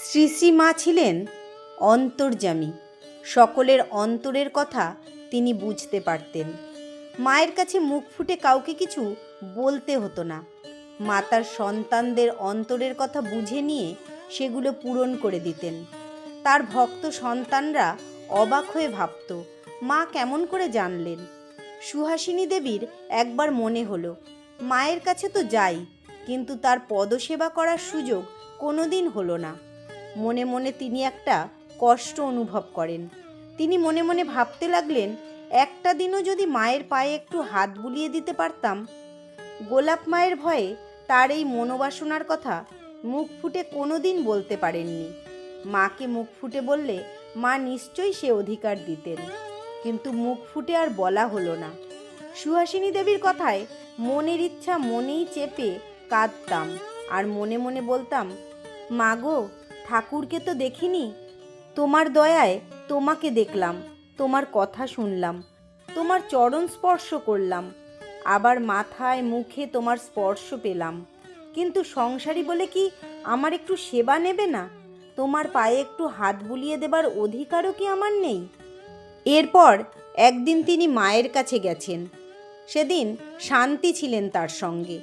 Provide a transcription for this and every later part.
শ্রী শ্রী মা ছিলেন অন্তর্যামী। সকলের অন্তরের কথা তিনি বুঝতে পারতেন। মায়ের কাছে মুখ ফুটে কাউকে কিছু বলতে হতো না। মা তার সন্তানদের অন্তরের কথা বুঝে নিয়ে সেগুলো পূরণ করে দিতেন। তার ভক্ত সন্তানরা অবাক হয়ে ভাবত, মা কেমন করে জানলেন? সুহাসিনী দেবীর একবার মনে হলো, মায়ের কাছে তো যাই, কিন্তু তার পদসেবা করার সুযোগ কোনোদিন হলো না। মনে মনে তিনি একটা কষ্ট অনুভব করেন। তিনি মনে মনে ভাবতে লাগলেন, একটা দিনও যদি মায়ের পায়ে একটু হাত বুলিয়ে দিতে পারতাম। গোলাপ মায়ের ভয়ে তার এই মনোবাসনার কথা মুখ ফুটে কোনোদিন বলতে পারেননি। মাকে মুখ ফুটে বললে মা নিশ্চয়ই সে অধিকার দিতেন, কিন্তু মুখ ফুটে আর বলা হলো না। সুহাসিনী দেবীর কথায় মনের ইচ্ছা মনেই চেপে কাঁদতাম, আর মনে মনে বলতাম, মা গো, ঠাকুরকে তো দেখিনি, তোমার দয়ায় তোমাকে দেখলাম, তোমার কথা শুনলাম, তোমার চরণ স্পর্শ করলাম, আবার মাথায় মুখে তোমার স্পর্শ পেলাম, কিন্তু সংসারী বলে কি আমার একটু সেবা নেবে না? তোমার পায়ে একটু হাত বুলিয়ে দেবার অধিকারও কি আমার নেই? এরপর একদিন তিনি মায়ের কাছে গেছেন। সেদিন শান্তি ছিলেন তার সঙ্গে।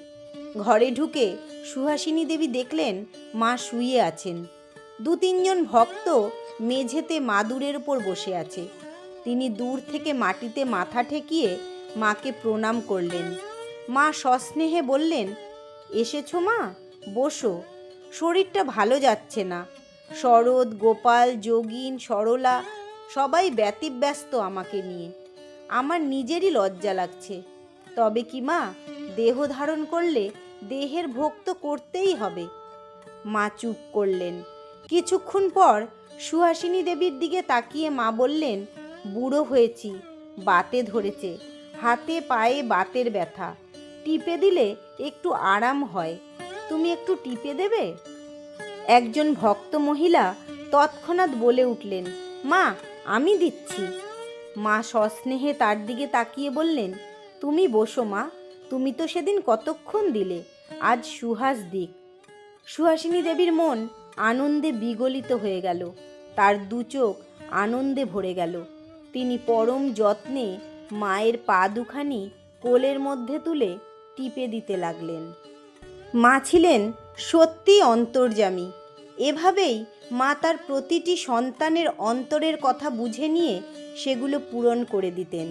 ঘরে ঢুকে সুহাসিনী দেবী দেখলেন মা শুয়ে আছেন। দু তিনজন ভক্ত মেঝেতে মাদুরের উপর বসে আছে। তিনি দূর থেকে মাটিতে মাথা ঠেকিয়ে মাকে প্রণাম করলেন। মা সস্নেহে বললেন, এসেছো মা, বসো। শরীরটা ভালো যাচ্ছে না। শরৎ, গোপাল, যোগিন, সরলা সবাই ব্যতিব্যস্ত আমাকে নিয়ে। আমার নিজেরই লজ্জা লাগছে। তবে কি মা, দেহ ধারণ করলে দেহের ভোগ তো করতেই হবে। মা চুপ করলেন। কিছুক্ষণ পর সুহাসিনী দেবীর দিকে তাকিয়ে মা বললেন, বুড়ো হয়েছি, বাতে ধরেছে, হাতে পায়ে বাতের ব্যথা, টিপে দিলে একটু আরাম হয়, তুমি একটু টিপে দেবে? একজন ভক্ত মহিলা তৎক্ষণাৎ বলে উঠলেন, মা, আমি দিচ্ছি। মা সস্নেহে তার দিকে তাকিয়ে বললেন, তুমি বসো মা, তুমি তো সেদিন কতক্ষণ দিলে, আজ সুহাস দিক। সুহাসিনী দেবীর মন আনন্দে বিগলিত হয়ে গেল। তার দু চোখ আনন্দে ভরে গেল। তিনি পরম যত্নে মায়ের পা দুখানি কোলের মধ্যে তুলে টিপে দিতে লাগলেন। মা ছিলেন সত্যি অন্তর্যামী। এভাবেই মা তার প্রতিটি সন্তানের অন্তরের কথা বুঝে নিয়ে সেগুলো পূরণ করে দিতেন।